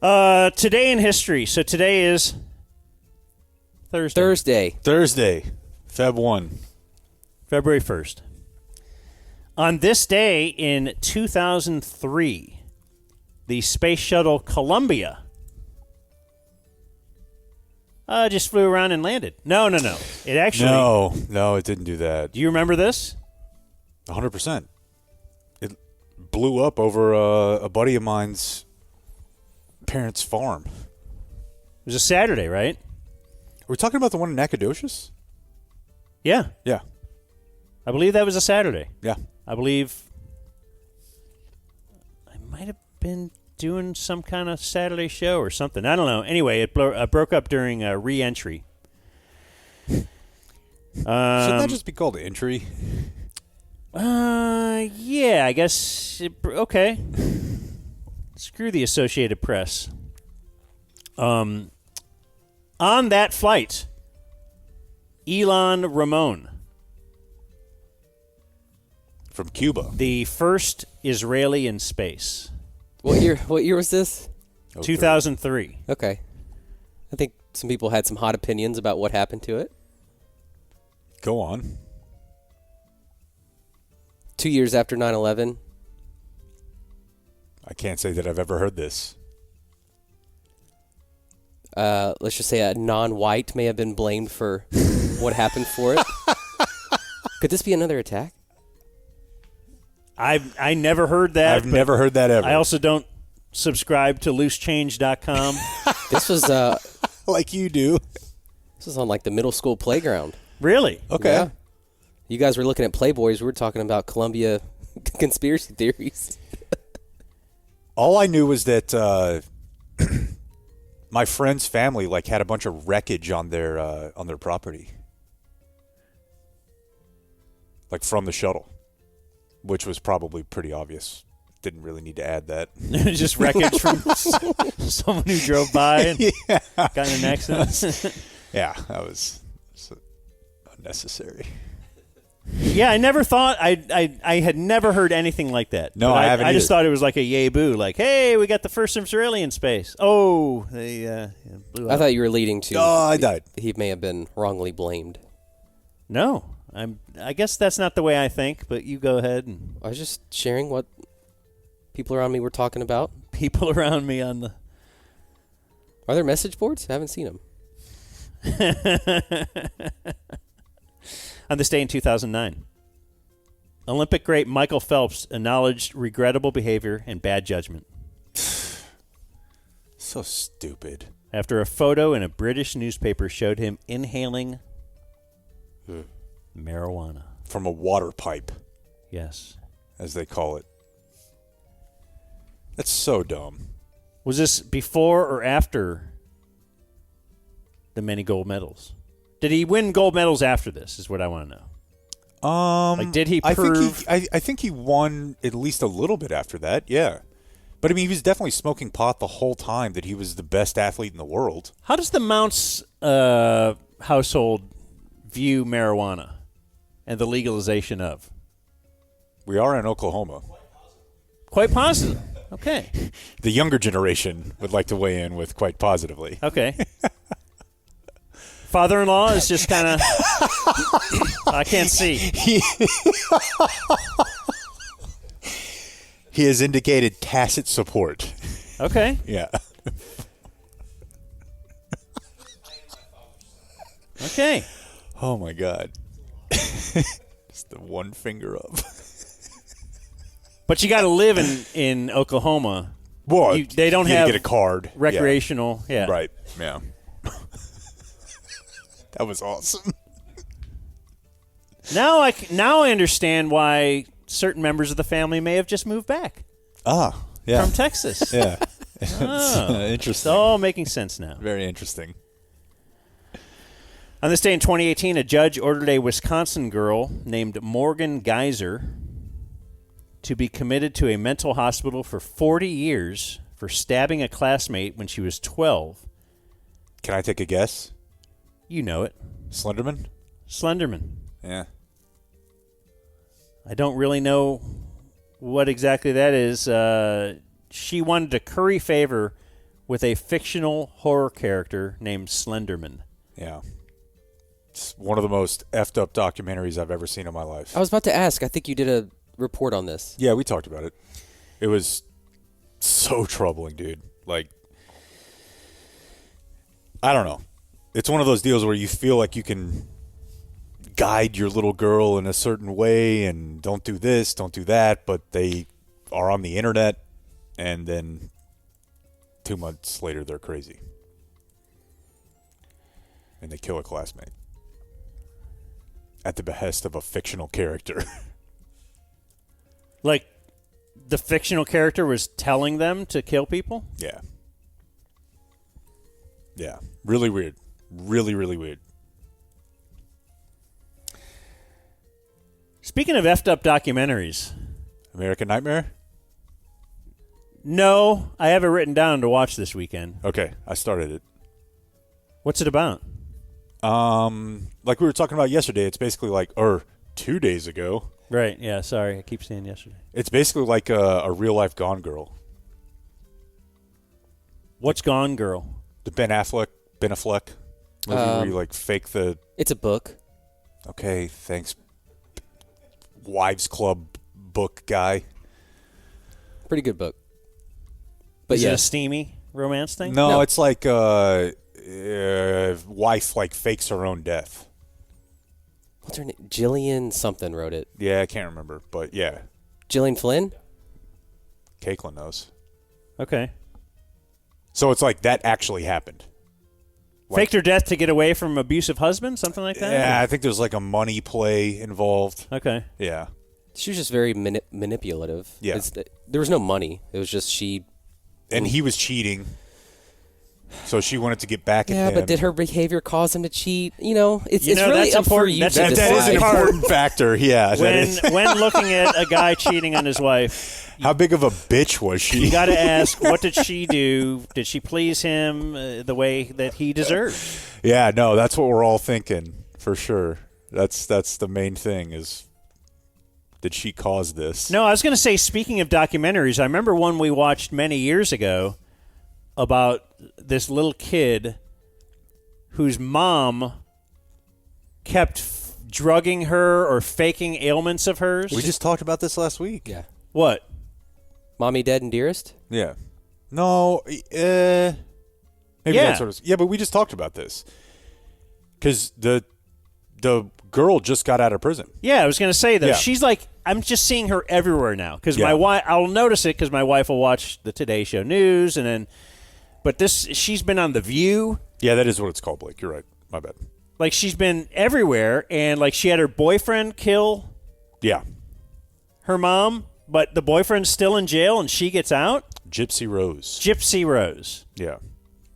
Today in history. So today is Thursday. Feb 1. February 1st. On this day in 2003, the space shuttle Columbia just flew around and landed. No. It actually... No, it didn't do that. Do you remember this? 100%. It blew up over a buddy of mine's parents' farm. It was a Saturday, right? Are we talking about the one in Nacogdoches? Yeah. Yeah. I believe that was a Saturday. Yeah. I believe I might have been doing some kind of Saturday show or something. I don't know. Anyway, it broke up during re-entry. Shouldn't that just be called entry? Yeah, I guess. Okay. Screw the Associated Press. On that flight, Elon Ramon, from Cuba, the first Israeli in space. What year was this? 2003. Okay. I think some people had some hot opinions about what happened to it. Go on. 2 years after 9/11. I can't say that I've ever heard this. Let's just say a non-white may have been blamed for what happened for it. Could this be another attack? I never heard that. I've never heard that ever. I also don't subscribe to loosechange.com. This was like you do. This was on like the middle school playground. Really? Okay. Yeah. You guys were looking at Playboys. We were talking about Columbia conspiracy theories. All I knew was that my friend's family had a bunch of wreckage on their property, from the shuttle, which was probably pretty obvious. Didn't really need to add that. Just wreckage from someone who drove by and got in an accident. Yeah, that was unnecessary. Yeah, I never thought I had never heard anything like that. No, but I haven't. I just thought it was like a yay boo, hey, we got the first Israeli in space. Oh, they blew up. I thought you were leading to. Oh, I died. He may have been wrongly blamed. No, I guess that's not the way I think. But you go ahead. And I was just sharing what people around me were talking about. People around me on the. Are there message boards? I haven't seen them. On this day in 2009, Olympic great Michael Phelps acknowledged regrettable behavior and bad judgment. So stupid. After a photo in a British newspaper showed him inhaling marijuana. From a water pipe. Yes. As they call it. That's so dumb. Was this before or after the many gold medals? Did he win gold medals after this, is what I want to know. Did he prove... I think he won at least a little bit after that, yeah. But, he was definitely smoking pot the whole time that he was the best athlete in the world. How does the Mounts household view marijuana and the legalization of? We are in Oklahoma. Quite positive. Okay. The younger generation would like to weigh in with quite positively. Okay. Father-in-law is just kind of... I can't see. He has indicated tacit support. Okay. Yeah. Okay. Oh, my God. Just the one finger up. But you got to live in Oklahoma. Well, they don't have get a card. Recreational. Yeah. Right. Yeah. That was awesome. Now I understand why certain members of the family may have just moved back. Ah, yeah. From Texas. Yeah. Interesting. It's all making sense now. Very interesting. On this day in 2018, a judge ordered a Wisconsin girl named Morgan Geyser to be committed to a mental hospital for 40 years for stabbing a classmate when she was 12. Can I take a guess? You know it. Slenderman? Slenderman. Yeah. I don't really know what exactly that is. She wanted to curry favor with a fictional horror character named Slenderman. Yeah. It's one of the most effed up documentaries I've ever seen in my life. I was about to ask. I think you did a report on this. Yeah, we talked about it. It was so troubling, dude. Like, I don't know. It's one of those deals where you feel like you can guide your little girl in a certain way and don't do this, don't do that, but they are on the internet, and then 2 months later they're crazy. And they kill a classmate. At the behest of a fictional character. Like, the fictional character was telling them to kill people? Yeah. Yeah. Really weird. Really, really weird. Speaking of effed up documentaries. American Nightmare? No, I have it written down to watch this weekend. Okay, I started it. What's it about? Like we were talking about yesterday, it's basically like, or 2 days ago. Right, yeah, sorry. I keep saying yesterday. It's basically like a real-life Gone Girl. What's Gone Girl? The Ben Affleck movie where you, like, fake the... It's a book. Okay, thanks, Wives Club book guy. Pretty good book. But Is yeah. it a steamy romance thing? No, No. it's like wife, like, fakes her own death. What's her name? Jillian something wrote it. Yeah, I can't remember, but yeah. Jillian Flynn? Caitlin knows. Okay. So it's like that actually happened. Faked her death to get away from abusive husband? Something like that? Yeah, I think there's like a money play involved. Okay. Yeah. She was just very manipulative. Yeah. There was no money. It was just she... And he was cheating. So she wanted to get back at him. Yeah, but did her behavior cause him to cheat? You know, it's You know, really that's up for important. you to That that is an decide. important factor, yeah. When looking at a guy cheating on his wife, How big of a bitch was she? you got to ask, what did she do? Did she please him the way that he deserved? Yeah, no, that's what we're all thinking, for sure. That's the main thing is, did she cause this? No, I was going to say, speaking of documentaries, I remember one we watched many years ago about this little kid whose mom kept drugging her or faking ailments of hers. We just talked about this last week. Yeah. What? Mommy Dead and Dearest? Yeah. No, maybe Yeah. that's what it was. Yeah, but we just talked about this. Because the girl just got out of prison. Yeah, I was going to say, though, Yeah. she's like, I'm just seeing her everywhere now. Because Yeah. my wife, I'll notice it because my wife will watch the Today Show news, and then, but she's been on The View. Yeah, that is what it's called, Blake. You're right. My bad. Like, she's been everywhere, and like she had her boyfriend kill Yeah. her mom, but the boyfriend's still in jail, and she gets out. Gypsy Rose. Gypsy Rose. Yeah.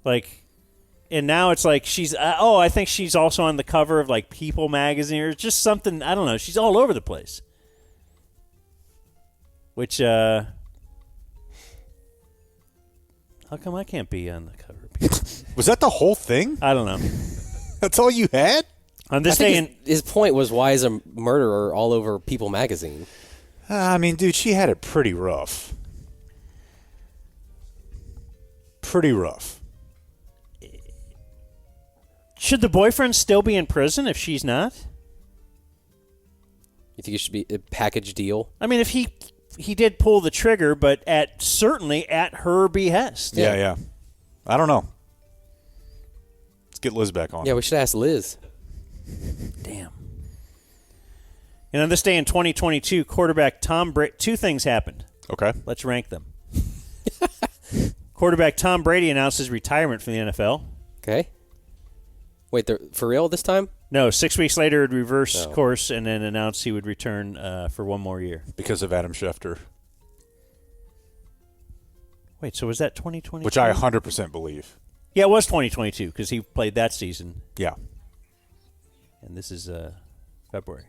Like, and now it's like she's, I think she's also on the cover of like People magazine or just something, I don't know. She's all over the place. Which, how come I can't be on the cover of People? Was that the whole thing? I don't know. That's all you had? On I this day, think his point was, why is a murderer all over People magazine? I mean, dude, she had it pretty rough. Pretty rough. should the boyfriend still be in prison if she's not? You think it should be a package deal? I mean, if he did pull the trigger, but certainly at her behest. Yeah. I don't know. Let's get Liz back on. Yeah, we should ask Liz. Damn. And on this day in 2022, quarterback Tom Brady, two things happened. Okay. Let's rank them. Quarterback Tom Brady announced his retirement from the NFL. Okay. Wait, for real this time? No, 6 weeks later, it would reverse course and then announced he would return for one more year. Because of Adam Schefter. Wait, so was that 2022? Which I 100% believe. Yeah, it was 2022 because he played that season. Yeah. And this is February.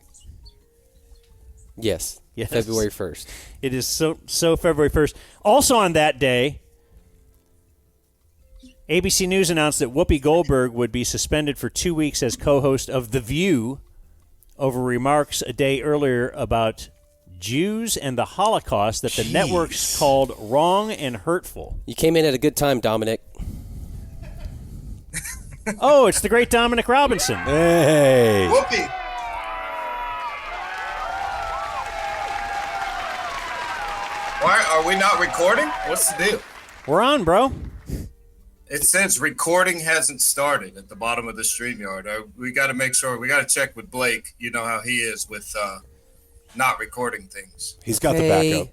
Yes. Yes. February 1st. It is so February 1st. Also on that day, ABC News announced that Whoopi Goldberg would be suspended for 2 weeks as co-host of The View over remarks a day earlier about Jews and the Holocaust that the networks called wrong and hurtful. You came in at a good time, Dominic. Oh, it's the great Dominic Robinson. Hey. Whoopee. Why are we not recording? What's the deal? We're on, bro. It says recording hasn't started at the bottom of the StreamYard. We got to make sure. We got to check with Blake. You know how he is with not recording things. He's got the backup.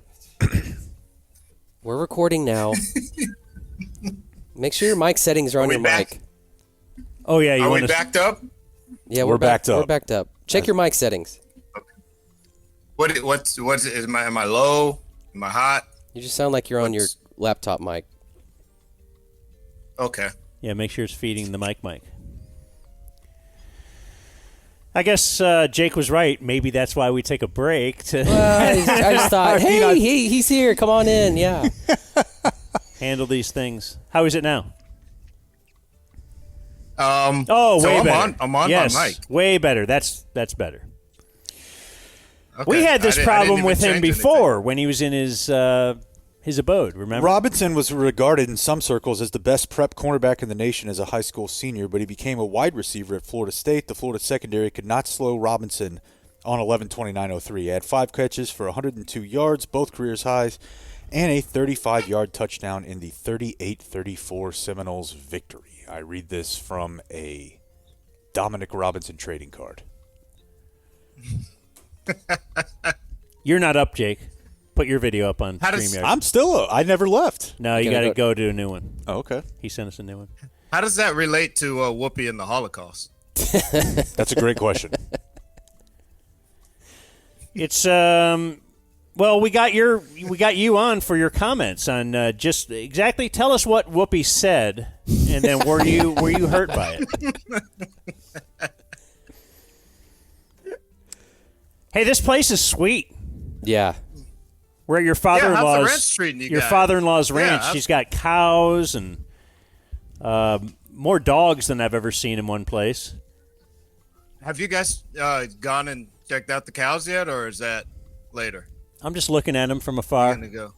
We're recording now. Make sure your mic settings are on your mic. Oh, yeah. Are we backed up? Yeah, we're backed up. We're backed up. Check your mic settings. Okay. What's am I low? Am I hot? You just sound like you're on your laptop mic. Okay. Yeah, make sure it's feeding the mic. I guess Jake was right. Maybe that's why we take a break. To I just thought, hey, he's here. Come on in. Yeah. handle these things. How is it now? So way better. I'm on yes, my mic. Way better. That's better. Okay. We had this problem with him before anything. when he was in his abode, remember? Robinson was regarded in some circles as the best prep cornerback in the nation as a high school senior, but he became a wide receiver at Florida State. The Florida secondary could not slow Robinson on 11-29-03. He had 5 catches for 102 yards, both careers highs, and a 35-yard touchdown in the 38-34 Seminoles victory. I read this from a Dominic Robinson trading card. You're not up, Jake. Put your video up on StreamYard. I'm still I never left. No, you got to go to a new one. Oh, okay. He sent us a new one. How does that relate to Whoopi and the Holocaust? That's a great question. It's well, we got you on for your comments on just exactly. Tell us what Whoopi said, and then were you hurt by it? Hey, this place is sweet. Yeah. We're at your father-in-law's. How's the ranch treating you your guys? father-in-law's ranch. Yeah, She's got cows and more dogs than I've ever seen in one place. Have you guys gone and checked out the cows yet, or is that later? I'm just looking at them from afar. You're gonna go.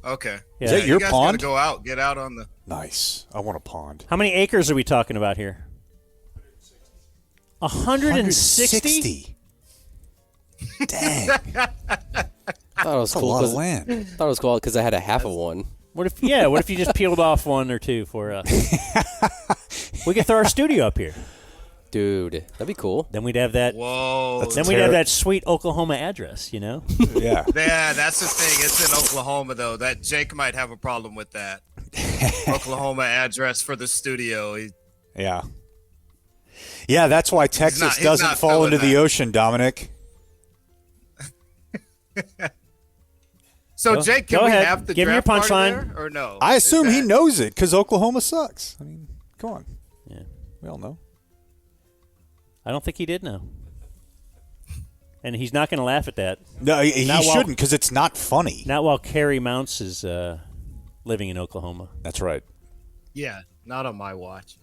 Okay. Yeah. Is that your you guys pond? Gotta get out on the. Nice. I want a pond. How many acres are we talking about here? 160? Dang. Thought it was That's a cool lot of 'cause- land. Thought it was cool because I had a half of one. What if you just peeled off one or two for us? We could throw our studio up here. Dude, that'd be cool. Then we'd have that. Whoa. Then we'd have that sweet Oklahoma address, you know? Yeah. Yeah, that's the thing. It's in Oklahoma, though. That Jake might have a problem with that. Oklahoma address for the studio. Yeah. Yeah, that's why Texas he's doesn't not fall into feeling the that. ocean, Dominic. So, Go- Jake, go can we ahead. have the Give me your draft party punchline. there, or no? I Is assume he that- knows it because Oklahoma sucks. I mean, come on. Yeah. We all know. I don't think he did know. And he's not going to laugh at that. No, he Not while- shouldn't because it's not funny. Not while Carrie Mounts is living in Oklahoma. That's right. Yeah, not on my watch.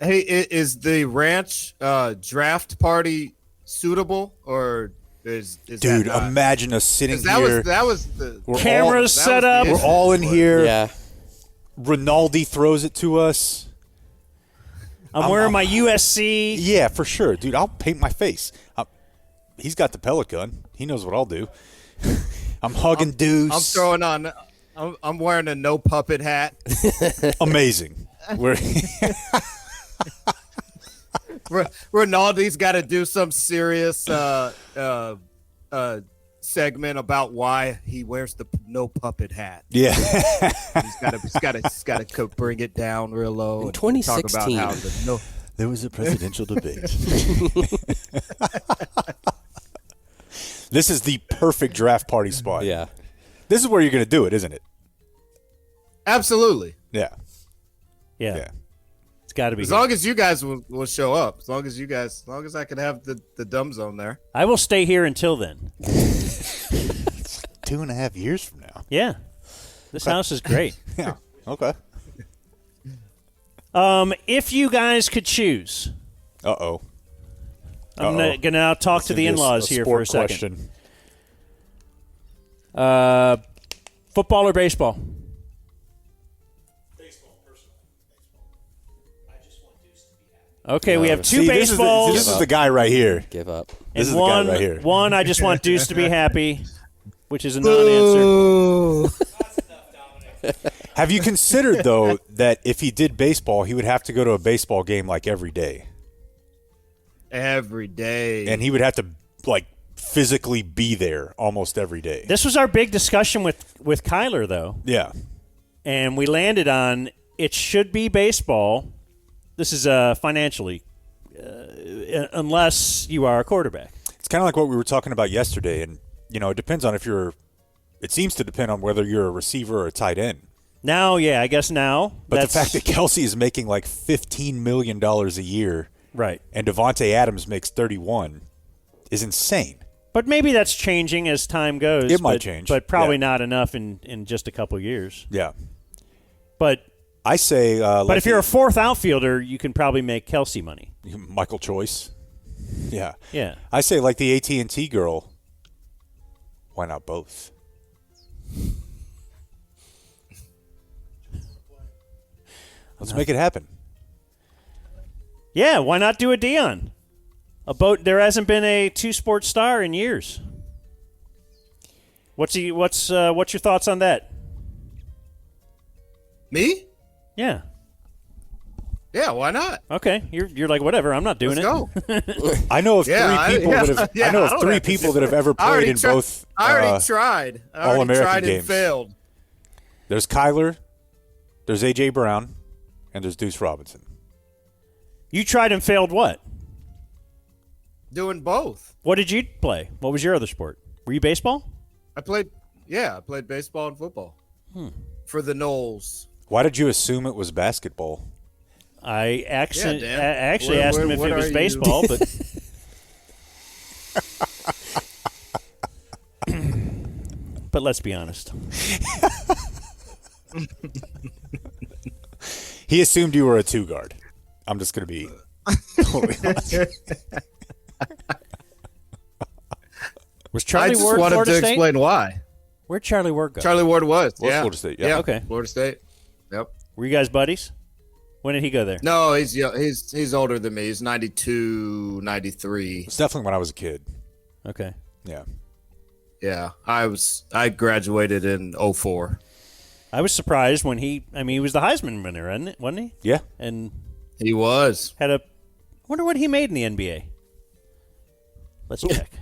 Hey, is the ranch draft party suitable, or is Dude, that not? imagine us sitting 'Cause that here. was the We're Cameras that set was the up. issue. We're all in here. Yeah. Rinaldi throws it to us. I'm wearing my USC. Yeah, for sure. Dude, I'll paint my face. He's got the pellet gun. He knows what I'll do. I'm hugging dudes. I'm throwing on. I'm wearing a no puppet hat. Amazing. We're Rinaldi's got to do some serious segment about why he wears the no puppet hat. yeah. He's got to bring it down real low. In and talk about 2016. how the no. There was a presidential debate. This is the perfect draft party spot. Yeah. This is where you're going to do it, isn't it? Absolutely. Yeah. Yeah. It's got to be. As here. long as you guys will show up. As long as I can have the dumb zone there. I will stay here until then. 2.5 years from now. Yeah. This house is great. Yeah. Okay. If you guys could choose, Uh-oh. I'm going to now talk to the in-laws here for a second. Question. Football or baseball? Baseball, personally. Baseball. I just want Okay, we have two See, baseballs. This is the guy right here. Give up. This is the one, guy right here. One, I just want Deuce to be happy, which is a non-answer. Have you considered, though, that if he did baseball, he would have to go to a baseball game like every day? Every day. And he would have to, like, physically be there almost every day. This was our big discussion with Kyler, though. Yeah. And we landed on it should be baseball. This is financially, unless you are a quarterback. It's kind of like what we were talking about yesterday. And, it depends on it seems to depend on whether you're a receiver or a tight end. Now, yeah, I guess now. But the fact that Kelsey is making like $15 million a year. Right. And Devontae Adams makes 31 is insane. But maybe that's changing as time goes. It might change. But probably not enough in just a couple years. Yeah. But I say but if you're a fourth outfielder, you can probably make Kelsey money. Michael Choice. Yeah. Yeah. I say like the AT&T girl. Why not both? Let's make it happen. Yeah, why not do a Dion? There hasn't been a two-sport star in years. What's your thoughts on that? Me? Yeah. Yeah, why not? Okay, you're like whatever. I'm not doing Let's go. I know of three people that have ever played in both. I already tried. All-American tried games. and failed. There's Kyler, there's A.J. Brown, and there's Deuce Robinson. You tried and failed what? Doing both. What did you play? What was your other sport? Were you baseball? I played baseball and football for the Knowles. Why did you assume it was basketball? I actually asked him if what it was are baseball, but but let's be honest. He assumed you were a two guard. I'm just going to be totally honest. Was Charlie I just Ward wanted Florida to State? explain why. Where'd Charlie Ward go? Charlie Ward was. Yeah. Florida State. Yeah. Okay. Florida State. Yep. Were you guys buddies? When did he go there? No, he's older than me. He's 92, 93. It's definitely when I was a kid. Okay. Yeah. Yeah. I graduated in 04. I was surprised when he was the Heisman winner, wasn't he? Yeah. And He was. I wonder what he made in the NBA. Let's check.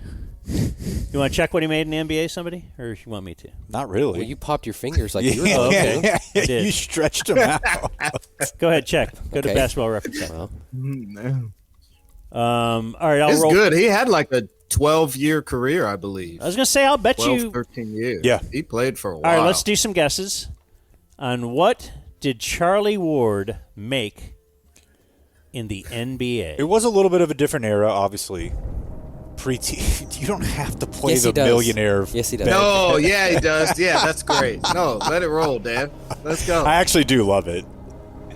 You want to check what he made in the NBA, somebody? Or you want me to? Not really. Well, you popped your fingers like yeah, you were Oh, going okay. to. I did. You stretched them out. Go ahead, check. Go to Okay. Basketball Reference. Well, All right, I'll It's roll. good. He had like a 12-year career, I believe. I was going to say, I'll bet 12, you. 13 years. Yeah. He played for a All while. right, let's do some guesses on what did Charlie Ward make in the NBA? It was a little bit of a different era, obviously. You don't have to play Yes, he the does. millionaire. Yes, he does. No, yeah, he does. Yeah, that's great. No, let it roll, Dan. Let's go. I actually do love it.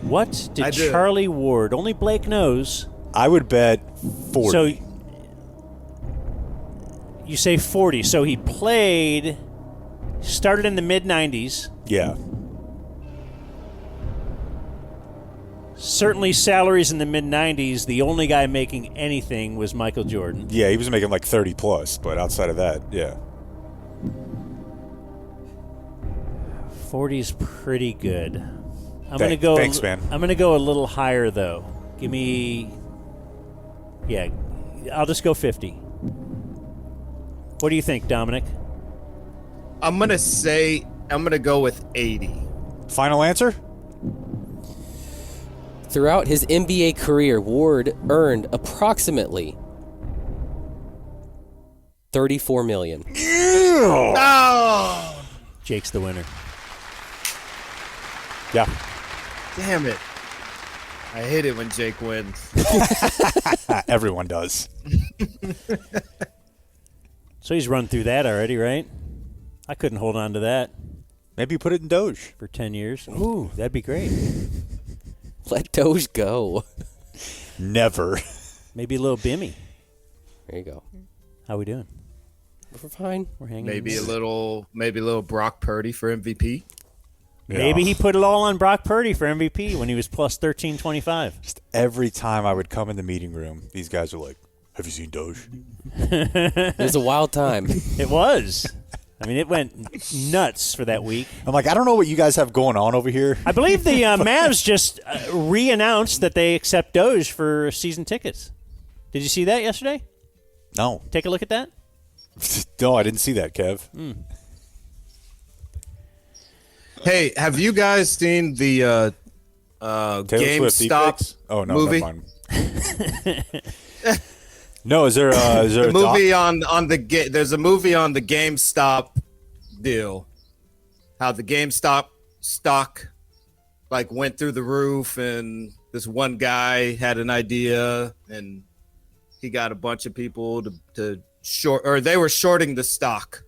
What I did do. Charlie Ward? Only Blake knows. I would bet 40. So you say 40. So he started in the mid-90s. yeah. Certainly salaries in the mid-90s, the only guy making anything was Michael Jordan. Yeah, he was making like 30 plus, but outside of that, yeah. 40's pretty good. I'm going to go Thanks, man. I'm going to go a little higher though. Give me I'll just go 50. What do you think, Dominic? I'm going to go with 80. Final answer? Throughout his NBA career, Ward earned approximately $34 million. Oh, Jake's the winner. Yeah. damn it. I hate it when Jake wins. Everyone does. So he's run through that already, right? I couldn't hold on to that Maybe put it in Doge. for 10 years. Ooh, that'd be great. Let Doge go. Never. Maybe a little Bimmy. There you go. How we doing? We're fine. We're hanging. Maybe in a there. little Brock Purdy for MVP. Maybe he put it all on Brock Purdy for MVP when he was plus 1325. Just every time I would come in the meeting room, these guys were like, "Have you seen Doge?" It was a wild time. It was. I mean, it went nuts for that week. I'm like, I don't know what you guys have going on over here. I believe the Mavs just re-announced that they accept Doge for season tickets. Did you see that yesterday? No. Take a look at that. No, I didn't see that, Kev. Hey, have you guys seen the Taylor Swift GameStop deepfakes? Oh, no, movie? never mind. No, is there a movie on the there's a movie on the GameStop deal. How the GameStop stock like went through the roof, and this one guy had an idea, and he got a bunch of people to short, or they were shorting the stock.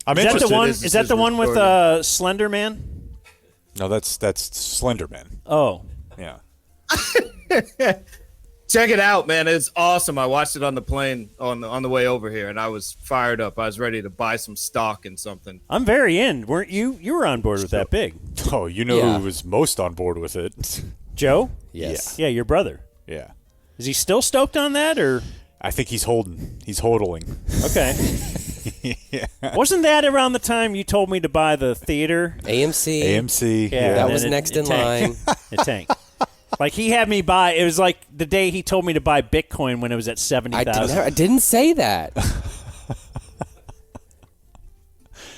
I'm Is that interested. the one? Is Is that the one with recorded. Slender Man? No, that's Slenderman. Oh, Yeah. Check it out, man. It's awesome. I watched it on the plane on the way over here, and I was fired up. I was ready to buy some stock in something. I'm very in. Weren't you? You were on board with that big. Oh, you know Yeah. who was most on board with it? Joe? Yes. Yeah, your brother. Yeah. Is he still stoked on that, or? I think he's holding. He's hodling. Okay. Yeah. Wasn't that around the time you told me to buy the theater? AMC. AMC. Yeah, That and was then next it in line. tanked. It tanked. Like he had me buy. It was like the day he told me to buy Bitcoin when it was at 70,000. I didn't say that.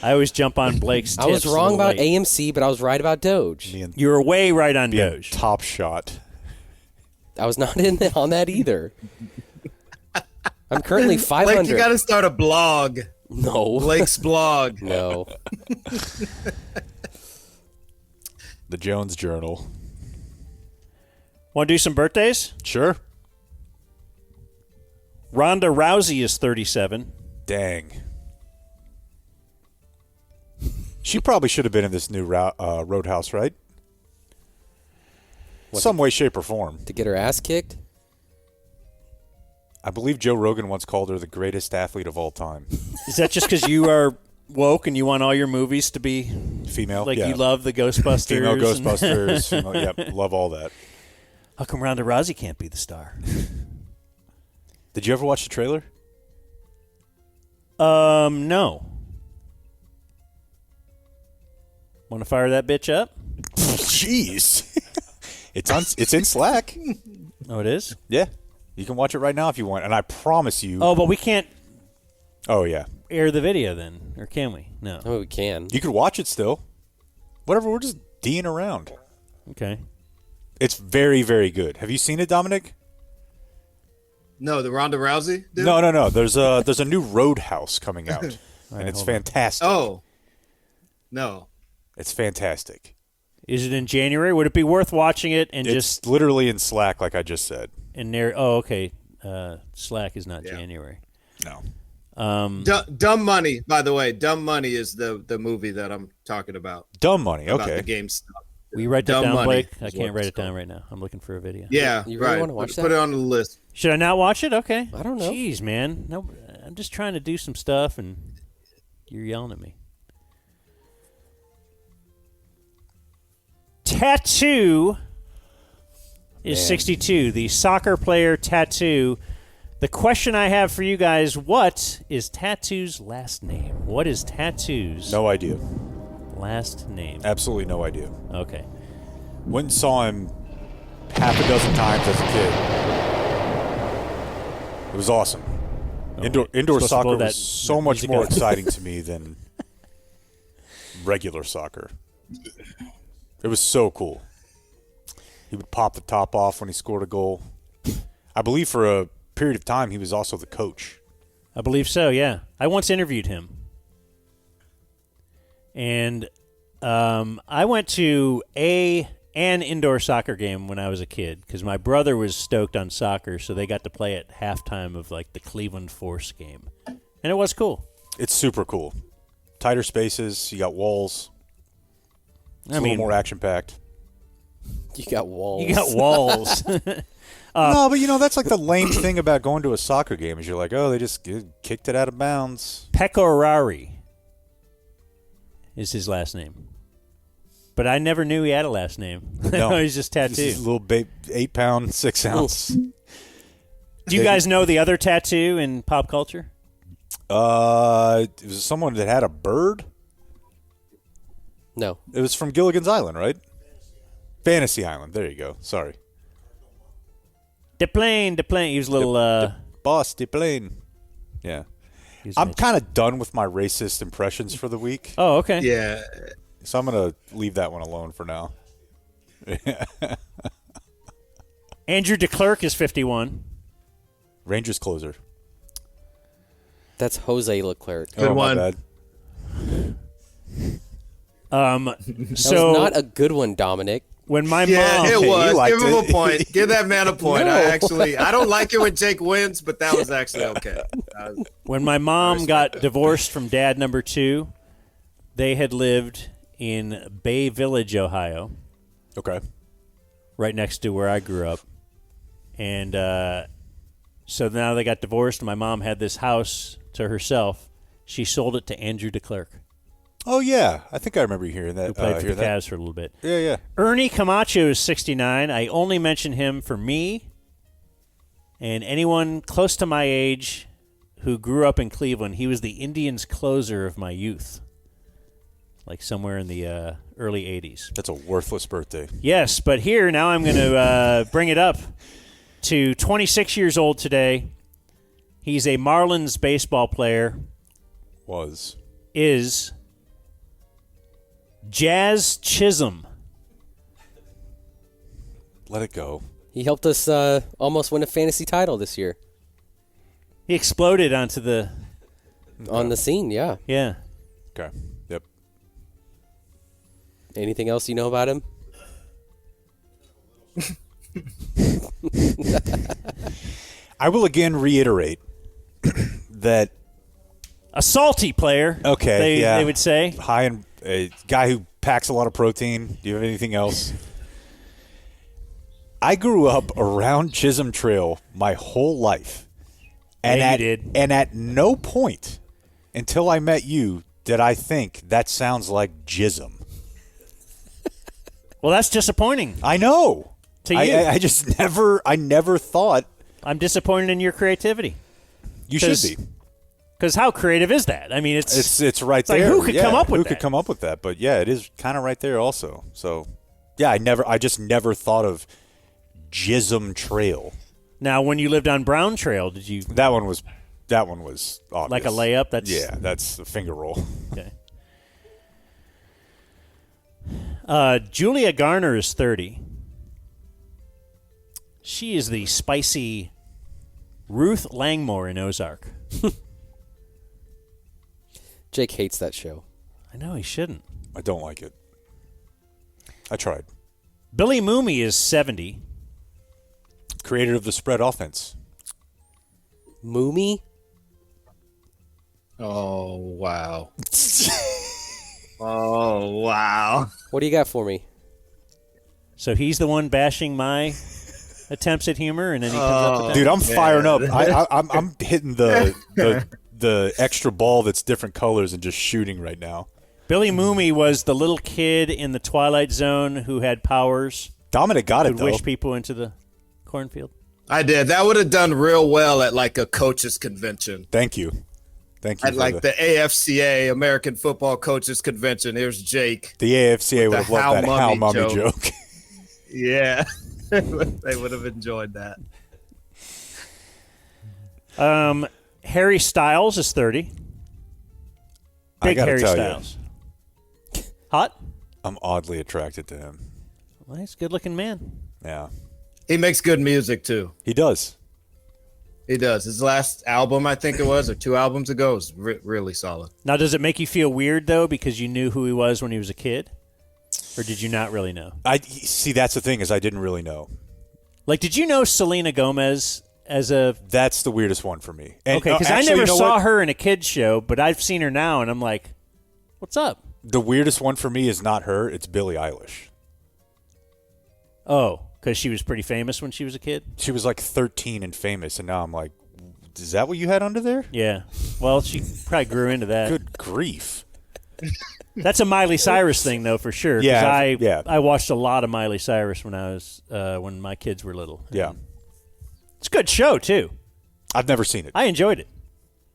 I always jump on Blake's tips. I was a wrong little about late. AMC, but I was right about Doge. Me and You were way right on being Doge. Top Shot. I was not on that either. I'm currently 500. Blake, you got to start a blog. No. Blake's blog. No. The Jones Journal. Want to do some birthdays? Sure. Ronda Rousey is 37. Dang. She probably should have been in this new Roadhouse, right? Some way, shape, or form. To get her ass kicked? I believe Joe Rogan once called her the greatest athlete of all time. Is that just because you are woke and you want all your movies to be Female, like yeah. you love the Ghostbusters? Female and- Ghostbusters. Female, yep, love all that. How come Ronda Rousey can't be the star? Did you ever watch the trailer? No. Want to fire that bitch up? Jeez. It's in Slack. Oh, it is? Yeah. You can watch it right now if you want. And I promise you. Oh, but we can't Oh, yeah. air the video then, or can we? No. Oh, we can. You could watch it still. Whatever, we're just D'ing around. Okay. It's very, very good. Have you seen it, Dominic? No, the Ronda Rousey dude? No. There's a new Roadhouse coming out. And it's fantastic. Oh. No. It's fantastic. Is it in January? Would it be worth watching it and It's just literally in Slack, like I just said. and narr? Oh, okay. Slack is not Yeah. January. No. Dumb Money, by the way. Dumb Money is the movie that I'm talking about. Dumb Money. About Okay. the GameStop. Will you write that Dumb down, Money Blake? is I what can't write it's it down called. right now. I'm looking for a video. Yeah, You really right. wanna watch Put that? it on the list. Should I not watch it? Okay. I don't know. Jeez, man. No, I'm just trying to do some stuff, and you're yelling at me. Tattoo is Man. 62. The soccer player Tattoo. The question I have for you guys, what is Tattoo's last name? What is Tattoo's No idea. last name? Absolutely no idea. Okay. Went and saw him half a dozen times as a kid. It was awesome. Indoor Supposed to soccer blow that was so much music more out. exciting to me than regular soccer. It was so cool. He would pop the top off when he scored a goal. I believe for a period of time he was also the coach. I believe so, yeah. I once interviewed him. And I went to an indoor soccer game when I was a kid because my brother was stoked on soccer, so they got to play at halftime of like the Cleveland Force game. And it was cool. It's super cool. Tighter spaces, you got walls. It's I a mean, little more action-packed. You got walls. you got walls. No, but that's like the lame thing about going to a soccer game is you're like, oh, they just kicked it out of bounds. Pecorari is his last name. But I never knew he had a last name. No. He's just This tattooed. is a little 8-pound, 6-ounce. Do you guys know the other tattoo in pop culture? It was someone that had a bird. No. It was from Gilligan's Island, right? Fantasy Island. There you go. Sorry. De plane. He was a little. Boss de plane. Yeah. I'm kind of done with my racist impressions for the week. Oh, okay. Yeah. So I'm going to leave that one alone for now. Andrew DeClerc is 51. Rangers closer. That's Jose Leclerc. Good oh, one. my bad. That So was not a good one, Dominic. when my Yeah, mom, it was. liked Give him it. a point. Give that man a point. No. I don't like it when Jake wins, but that was actually okay. when my mom got divorced from dad number 2, they had lived in Bay Village, Ohio, Okay. right next to where I grew up. And so now they got divorced, and my mom had this house to herself. She sold it to Andrew DeClerc, Oh, yeah. I think I remember hearing that. who played for hear the that. Cavs for a little bit. Yeah, yeah. Ernie Camacho is 69. I only mention him for me and anyone close to my age who grew up in Cleveland. He was the Indians' closer of my youth, like somewhere in the early 80s. That's a worthless birthday. Yes, but here, now I'm going to bring it up to 26 years old today. He's a Marlins baseball player, is Jazz Chisholm. Let it go. He helped us almost win a fantasy title this year. He exploded onto the, On the scene, yeah. yeah. Okay. Yep. Anything else you know about him? I will again reiterate that A salty player. Okay, yeah. They would say. high in a guy who packs a lot of protein. Do you have anything else? I grew up around Chisholm Trail my whole life. And Yeah, you did. And at no point until I met you did I think that sounds like Jism. Well, that's disappointing. I know. To you. I just never thought I'm disappointed in your creativity. you should 'Cause be. Because how creative is that? I mean, It's right like, there. who could Yeah, come up with who that? could come up with that? But yeah, it is kind of right there also. So yeah, I just never thought of Jism Trail. Now, when you lived on Brown Trail, did you That one was obvious. like a layup? That's Yeah, that's a finger roll. Okay. Julia Garner is 30. She is the spicy Ruth Langmore in Ozark. Jake hates that show. I know he shouldn't. I don't like it. I tried. Billy Mooney is 70. Creator of the spread offense. Moomy? Oh, wow. Oh, wow. What do you got for me? So he's the one bashing my attempts at humor, and then he comes up with that. Dude, I'm firing up. I'm hitting the extra ball that's different colors and just shooting right now. Billy Mooney was the little kid in the Twilight Zone who had powers, Dominic got it could though. wish people into the cornfield. I did. That would have done real well at like a coaches convention. Thank you. Thank you. At for like the AFCA, American Football Coaches Convention. Here's Jake. the AFCA would the have loved that how how mummy mummy joke. Yeah. They would have enjoyed that. Harry Styles is 30. I Big gotta Harry tell Styles. Hot? I'm oddly attracted to him. Well, he's a good-looking man. Yeah, He makes good music too. he does. He does. His last album, I think it was, or 2 albums ago, was really solid. Now, does it make you feel weird, though, because you knew who he was when he was a kid? Or did you not really know? I see. That's the thing is I didn't really know. Like, did you know Selena Gomez as a... That's the weirdest one for me. And, Okay, because I actually, never you know saw what? her in a kid's show, but I've seen her now, and I'm like, what's up? The weirdest one for me is not her. It's Billie Eilish. Oh, because she was pretty famous when she was a kid? She was like 13 and famous, and now I'm like, is that what you had under there? Yeah. Well, she probably grew into that. Good grief. That's a Miley Cyrus thing, though, for sure. 'cause Yeah, I watched a lot of Miley Cyrus when my kids were little. Yeah. It's a good show too. I've never seen it, I enjoyed it.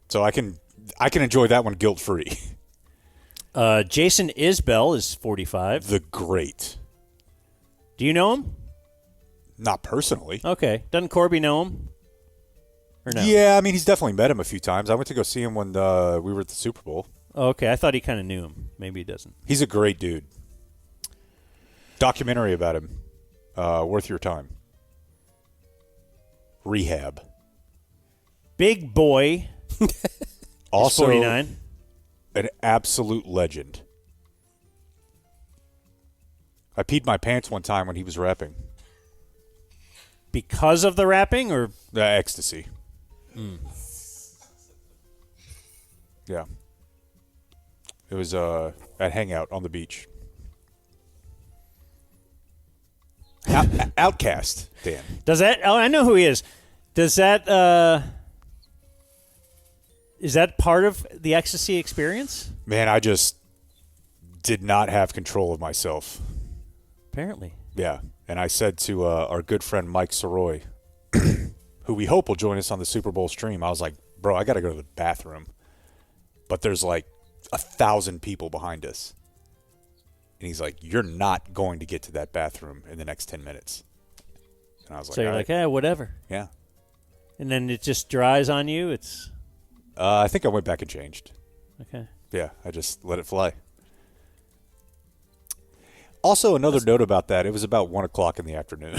so I can enjoy that one guilt free. Jason Isbell is 45. The Great. Do you know him? Not personally. Okay. Doesn't Corby know him? Or no? Yeah, I mean, he's definitely met him a few times. I went to go see him when we were at the Super Bowl. Oh, okay. I thought he kind of knew him. Maybe he doesn't. He's a great dude. Documentary about him. Worth your time. Rehab. Big Boy. Also 49. an absolute legend. I peed my pants one time when he was rapping. Because of the rapping or? Ecstasy. Yeah. It was at Hangout on the beach. Outcast, Dan. Does that? Oh, I know who he is. Does that? Is that part of the ecstasy experience? Man, I just did not have control of myself. Apparently. Yeah. And I said to our good friend Mike Soroy, who we hope will join us on the Super Bowl stream, I was like, bro, I got to go to the bathroom. But there's like 1,000 people behind us. And he's like, you're not going to get to that bathroom in the next 10 minutes. And I was like, So you're all like, right. whatever. Yeah. And then it just dries on you. It's I think I went back and changed. okay. Yeah, I just let it fly. Also, another note about that, it was about 1 o'clock in the afternoon.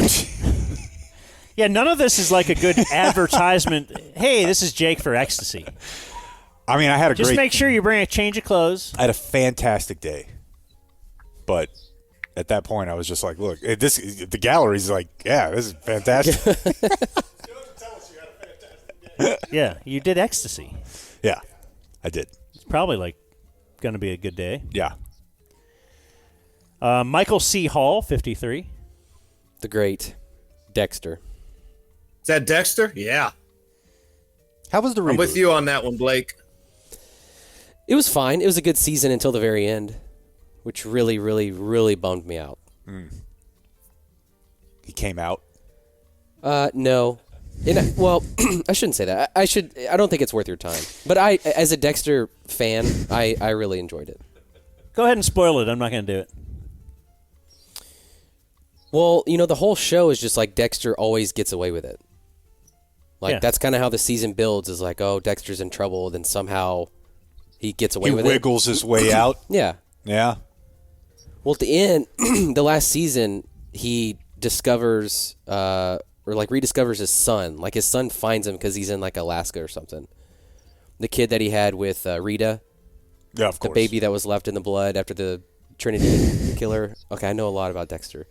Yeah, none of this is like a good advertisement. Hey, this is Jake for ecstasy. I mean, I had Just make sure you bring a change of clothes. I had a fantastic day. But at that point, I was just like, look, the gallery's like, yeah, this is fantastic. Yeah, you did ecstasy. Yeah, I did. It's probably like going to be a good day. Yeah. Michael C. Hall, 53. The Great Dexter. Is that Dexter? Yeah. How was the reboot? I'm with you on that one, Blake. It was fine. It was a good season until the very end, which really, really, really bummed me out. He came out. No. Well, I shouldn't say that. I don't think it's worth your time. But as a Dexter fan, I really enjoyed it. Go ahead and spoil it. I'm not going to do it. Well, the whole show is just like Dexter always gets away with it. Like, that's kind of how the season builds, is like, oh, Dexter's in trouble, then somehow he gets away with it. He wiggles his way out. Yeah. Yeah. Well, at the end, the last season, he discovers, rediscovers his son. Like, his son finds him because he's in, like, Alaska or something. The kid that he had with Rita. Yeah, of course. The baby that was left in the blood after the Trinity killer. Okay, I know a lot about Dexter.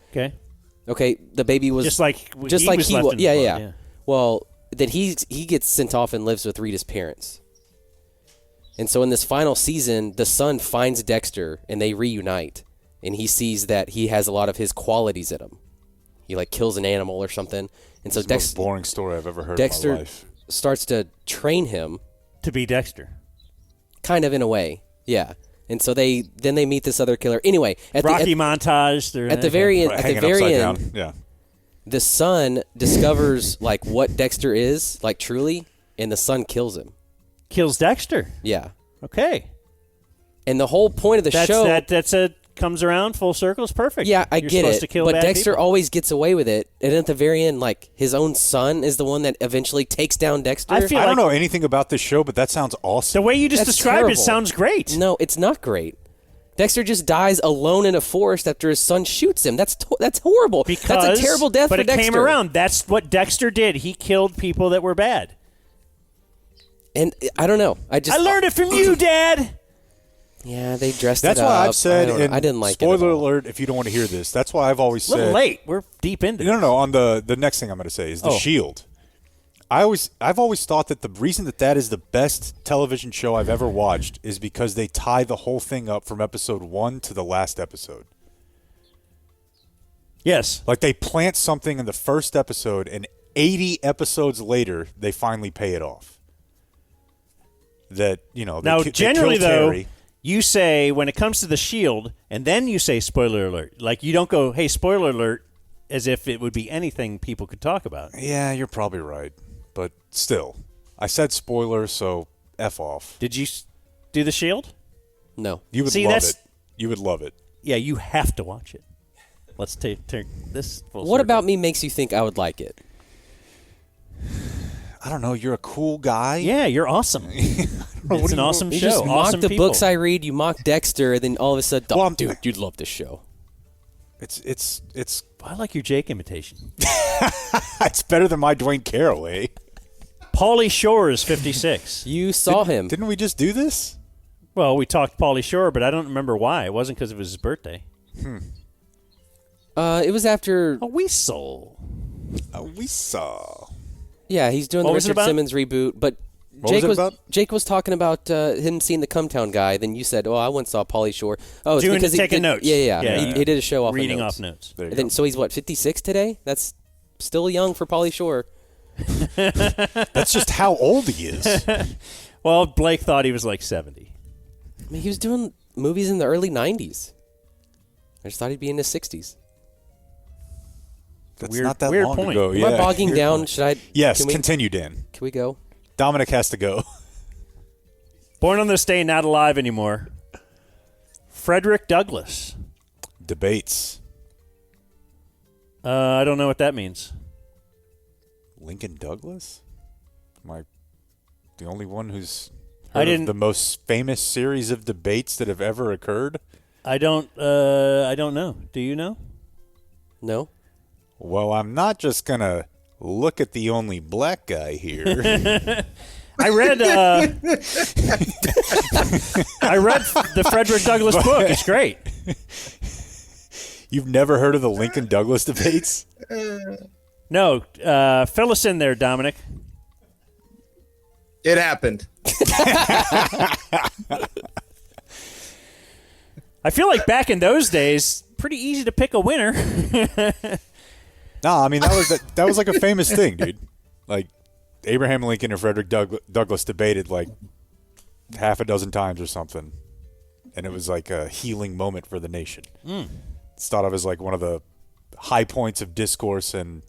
Okay, the baby was just like he was. left in the blood, yeah. Well, then he gets sent off and lives with Rita's parents. And so in this final season, the son finds Dexter and they reunite. And he sees that he has a lot of his qualities in him. He like kills an animal or something. And so It's the most boring story I've ever heard Dexter in my life. starts to train him To be Dexter. kind of in a way. Yeah. And so they meet this other killer. Anyway, Rocky montage. at the very end, Hanging upside down. Yeah. the son discovers like what Dexter is, like truly, and the son kills him. Kills Dexter. Yeah. Okay. And the whole point of the show comes around full circle. It's perfect. Yeah, I You're get supposed it. to kill But bad Dexter people. always gets away with it. And at the very end, like, his own son is the one that eventually takes down Dexter. I feel I don't like- know anything about this show, but that sounds awesome. The way you just That's described terrible. it sounds great. No, it's not great. Dexter just dies alone in a forest after his son shoots him. That's horrible. That's a terrible death but for it Dexter. came around. That's what Dexter did. He killed people that were bad. And I don't know. I learned it from you, Dad. Yeah, they dressed That's it up. why I've said, I didn't like it. spoiler at all. alert, if you don't want to hear this, that's why I've always A little said. late. We're deep into it. No, on the next thing I'm going to say is The Oh. Shield. I've always thought that the reason that is the best television show I've ever watched is because they tie the whole thing up from episode 1 to the last episode. Yes. Like they plant something in the first episode, and 80 episodes later, they finally pay it off. That, they Now, they generally, kill though, Terry. You say, when it comes to The Shield, and then you say spoiler alert. Like, you don't go, hey, spoiler alert, as if it would be anything people could talk about. Yeah, you're probably right. But still, I said spoiler, so F off. Did you do The Shield? No. You would love it. You would love it. Yeah, you have to watch it. Let's take this full What circle. about me makes you think I would like it? I don't know. You're a cool guy. Yeah, you're awesome. It's an awesome You show. just mock Awesome the people. books I read, you mock Dexter, and then all of a sudden, Well, dude, you'd love this show. It's I like your Jake imitation. it's better than my Dwayne Carroll, eh? Pauly Shore is 56. You saw him. Didn't we just do this? Well, we talked Pauly Shore, but I don't remember why. It wasn't because it was his birthday. It was after. A weasel. We saw. Yeah, he's doing What the was it Richard about? Simmons reboot, but What was it about? Jake was talking about him seeing the Cumtown guy. Then you said, "Oh, I once saw Pauly Shore." Oh, it's because he taking did, notes. Yeah. He did a show off Reading of notes. off notes. There you And then, go. so he's what, 56 today? That's still young for Pauly Shore. That's just how old he is. Well, Blake thought he was like 70. I mean, he was doing movies in the early 90s. I just thought he'd be in his 60s. That's Weird- not that weird long point. ago. Am Yeah. I bogging Weird down? point. Should I? Yes, Can we, continue, Dan. can we go? Dominic has to go. Born on this day, not alive anymore. Frederick Douglass. Debates. I don't know what that means. Lincoln Douglas? Am I the only one who's I heard didn't- of the most famous series of debates that have ever occurred? I don't know. Do you know? No? Well, I'm not just going to look at the only black guy here. I read I read the Frederick Douglass book. It's great. You've never heard of the Lincoln Douglas debates? No, fill us in there, Dominic. It happened. I feel like back in those days, pretty easy to pick a winner. No, I mean that was like a famous thing, dude. Like Abraham Lincoln and Frederick Douglass debated like half a dozen times or something, and it was like a healing moment for the nation. It's thought of as like one of the high points of discourse, and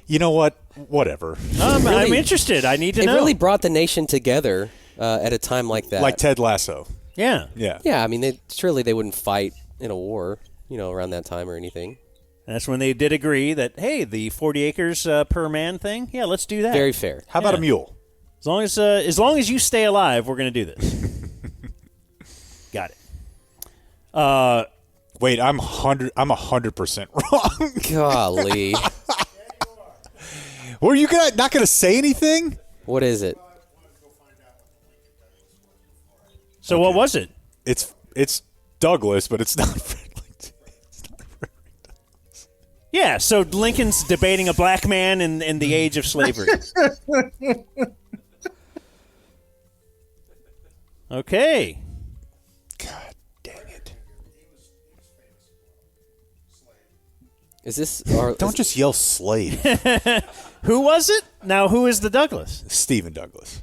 you know what? Whatever. I'm interested. I need to It know. really brought the nation together at a time like that. Like Ted Lasso. Yeah. Yeah. Yeah, I mean, surely they wouldn't fight in a war, around that time or anything. That's when they did agree that, hey, the 40 acres per man thing, yeah, let's do that. Very fair. How about Yeah. a mule? As long as you stay alive, we're going to do this. Got it. Wait, I'm 100% wrong. Golly. Were you not gonna say anything? What is it? So what was it? It's Douglas, but it's not Fred Lincoln. Yeah, so Lincoln's debating a black man in the age of slavery. Okay. God dang it! Is this our? Don't just yell slave. Who was it? Now, who is the Douglas? Stephen Douglas.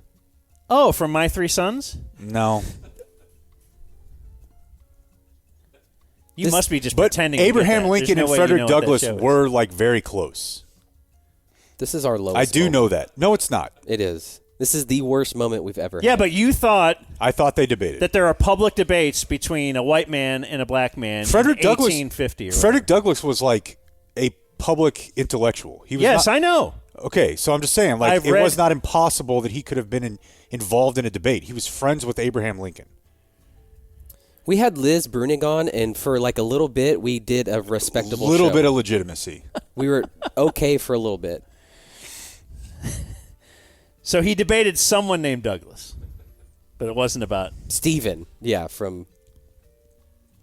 Oh, from My Three Sons? No. You This- must be just But pretending to get Abraham that. Lincoln There's and no way you Frederick know what that Douglas show is. were like very close. This is our lowest. I do moment. know that. No, it's not. It is. This is the worst moment we've ever Yeah, had. but you thought I thought they debated. that there are public debates between a white man and a black man Frederick in Douglass. 1850 or Frederick Douglass was like a public intellectual. He was Yes, not, I know. Okay, so I'm just saying, like, I've it read- was not impossible that he could have been involved in a debate. He was friends with Abraham Lincoln. We had Liz Brunig on, and for like a little bit, we did a respectable Little show. bit of legitimacy. We were okay for a little bit. So he debated someone named Douglas, but it wasn't about. Steven, yeah, from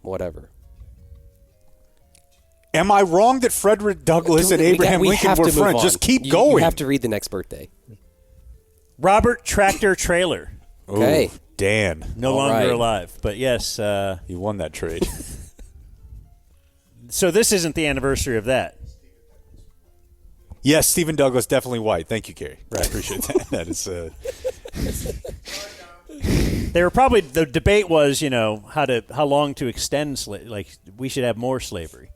whatever. Am I wrong that Frederick Douglass and Abraham We Lincoln have were to move friends? on. Just keep You going. have to read the next birthday. Robert Tractor Trailer, Okay. Ooh, Dan, no All longer right. alive. But yes, you won that trade. so this isn't the anniversary of that. Yes, Stephen Douglas, definitely white. Thank you, Kerry. I appreciate that. That is. They were probably the debate was, how long to extend like we should have more slavery.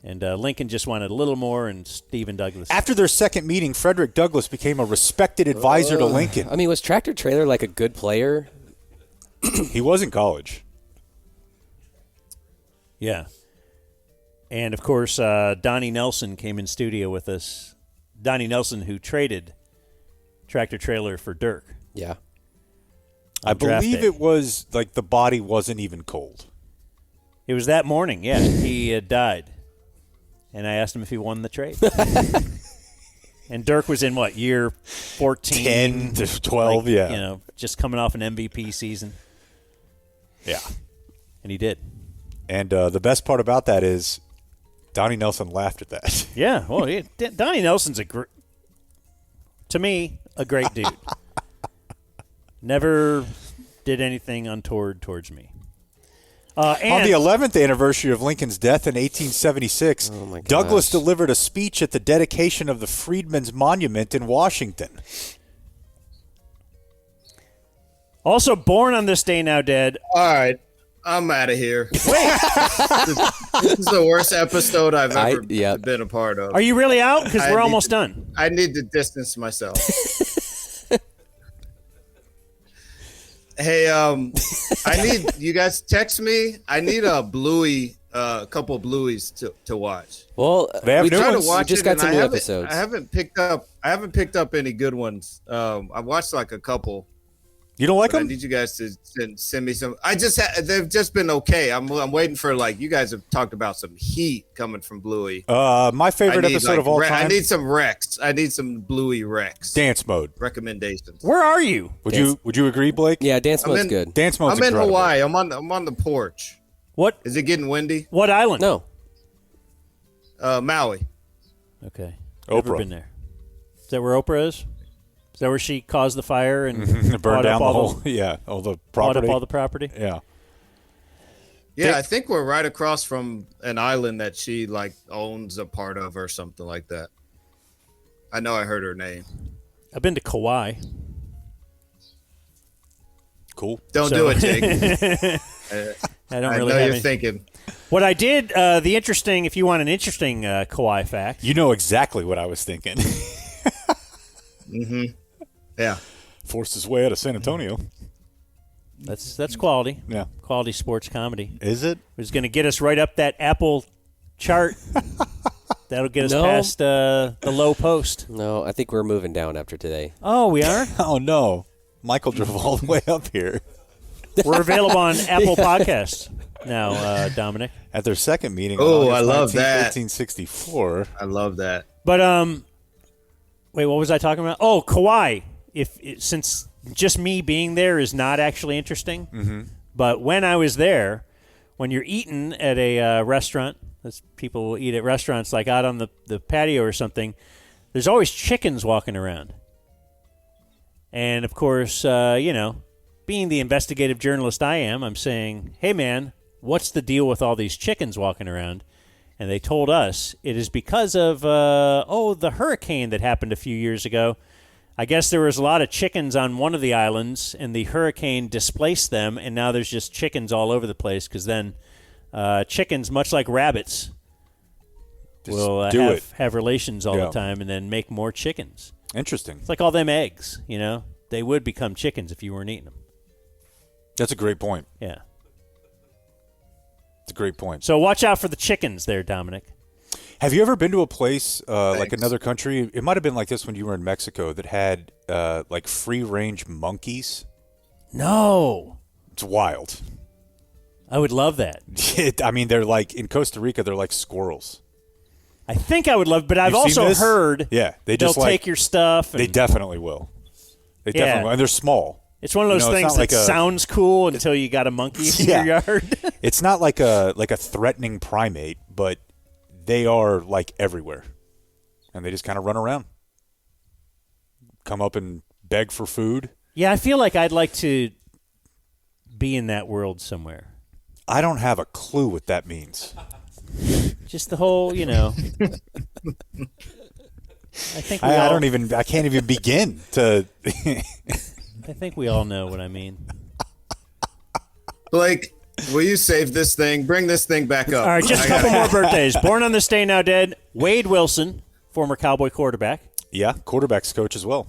And Lincoln just wanted a little more, and Stephen Douglas. After their second meeting, Frederick Douglass became a respected advisor to Lincoln. I mean, was Tractor Trailer like a good player? He was in college. Yeah. And, of course, Donnie Nelson came in studio with us. Donnie Nelson, who traded Tractor Trailer for Dirk. Yeah. I believe it was like the body wasn't even cold. It was that morning, yeah. He had died. And I asked him if he won the trade. And Dirk was in, year 14? 10 to 12, yeah. Just coming off an MVP season. Yeah. And he did. And the best part about that is Donnie Nelson laughed at that. Yeah. Well, Donnie Nelson's to me, a great dude. Never did anything untoward towards me. On the 11th anniversary of Lincoln's death in 1876, Douglas delivered a speech at the dedication of the Freedmen's Monument in Washington. Also born on this day, now dead. All right. I'm out of here. Wait. This is the worst episode I've ever been a part of. Are you really out? Because we're almost done. I need to distance myself. Hey, I need you guys text me. I need a Bluey, a couple of Blueys to watch. Well, we try to watch just got some new episodes. I haven't picked up any good ones. I've watched like a couple. You don't like them? I need you guys to send me some. They've just been okay. I'm waiting for you guys have talked about some heat coming from Bluey. My favorite episode of all time. I need some Rex. I need some Bluey Rex. Dance mode Recommendations. Where are you? Would you agree, Blake? Yeah, dance mode's good. Dance mode's I'm incredible. in Hawaii. I'm on the porch. What? Is it getting windy? What island? No. Maui. Okay. Oprah. Never been there. Is that where Oprah is? Is that where she caused the fire and burned down the whole? Yeah, all the property. Bought up all the property. Yeah. Yeah, I think we're right across from an island that she owns a part of or something like that. I know I heard her name. I've been to Kauai. Cool. Don't do it, Jake. I don't I really know have you're any. thinking. What I did, if you want an interesting Kauai fact. You know exactly what I was thinking. Mm-hmm. Yeah. Forced his way out of San Antonio. That's quality. Yeah. Quality sports comedy. Is it? It's going to get us right up that Apple chart. That'll get us past the low post. No, I think we're moving down after today. Oh, we are? Oh, no. Michael drove all the way up here. We're available on Apple Podcasts now, Dominic. At their second meeting. Oh, on I love 19, that. 1864. I love that. But wait, what was I talking about? Oh, Kauai. Since just me being there is not actually interesting, but when I was there, when you're eating at a restaurant, as people will eat at restaurants, like out on the patio or something, there's always chickens walking around. And of course, being the investigative journalist I am, I'm saying, hey man, what's the deal with all these chickens walking around? And they told us it is because of, the hurricane that happened a few years ago. I guess there was a lot of chickens on one of the islands, and the hurricane displaced them, and now there's just chickens all over the place because then chickens, much like rabbits, will have relations all the time and then make more chickens. Interesting. It's like all them eggs, They would become chickens if you weren't eating them. That's a great point. Yeah. It's a great point. So watch out for the chickens there, Dominic. Have you ever been to a place like another country? It might have been like this when you were in Mexico that had free-range monkeys. No. It's wild. I would love that. They're like in Costa Rica. They're like squirrels. I think I would love, but I've You've seen also this? heard they'll take your stuff. They definitely will. They definitely will. And they're small. It's one of those things that sounds cool until you got a monkey in your yard. It's not like a threatening primate, but they are like everywhere, and they just kind of run around, come up and beg for food. Yeah, I feel like I'd like to be in that world somewhere. I don't have a clue what that means. Just the whole, I think I can't even begin to. I think we all know what I mean. Blake, will you save this thing? Bring this thing back up. All right, just a couple more birthdays. Born on this day, now dead, Wade Wilson, former Cowboy quarterback. Yeah, quarterback's coach as well.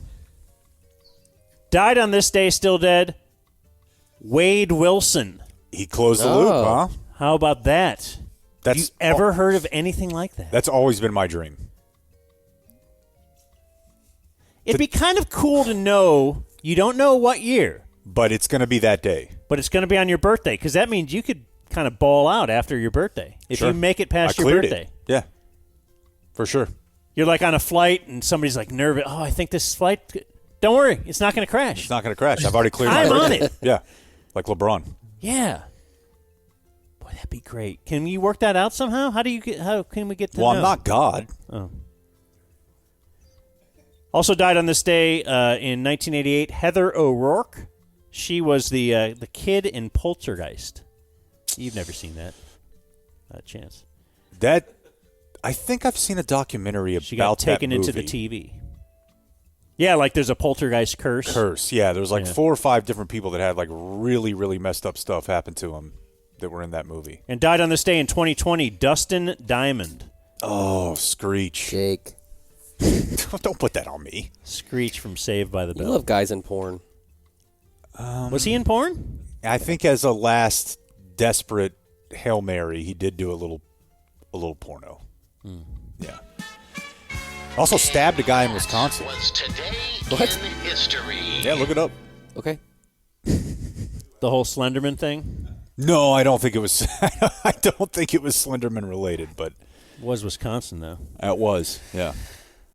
Died on this day, still dead, Wade Wilson. He closed the loop, huh? How about that? Have you ever heard of anything like that? That's always been my dream. It'd be kind of cool to know. You don't know what year. But it's going to be that day. But it's going to be on your birthday, because that means you could kind of ball out after your birthday. If you make it past your birthday. It. Yeah, for sure. You're like on a flight, and somebody's like nervous. Oh, I think this flight... Don't worry. It's not going to crash. It's not going to crash. I've already cleared my I'm birthday. on it. Yeah, like LeBron. Yeah. Boy, that'd be great. Can you work that out somehow? How can we get to know? Well, I'm not God. Oh. Also died on this day in 1988, Heather O'Rourke. She was the kid in Poltergeist. You've never seen that. Not a chance. I think I've seen a documentary about that movie. She got taken into the TV. Yeah, like there's a poltergeist curse. Yeah. There's like 4 or 5 different people that had like really, really messed up stuff happen to them that were in that movie. And died on this day in 2020, Dustin Diamond. Oh, Screech. Jake. Don't put that on me. Screech from Saved by the You Bell. love guys in porn. Was he in porn? I think as a last desperate Hail Mary, he did do a little porno. Yeah. Also stabbed a guy in Wisconsin. What? Yeah, look it up. Okay. The whole Slenderman thing? No, I don't think it was. I don't think it was Slenderman related, but It was Wisconsin, though. it was. Yeah.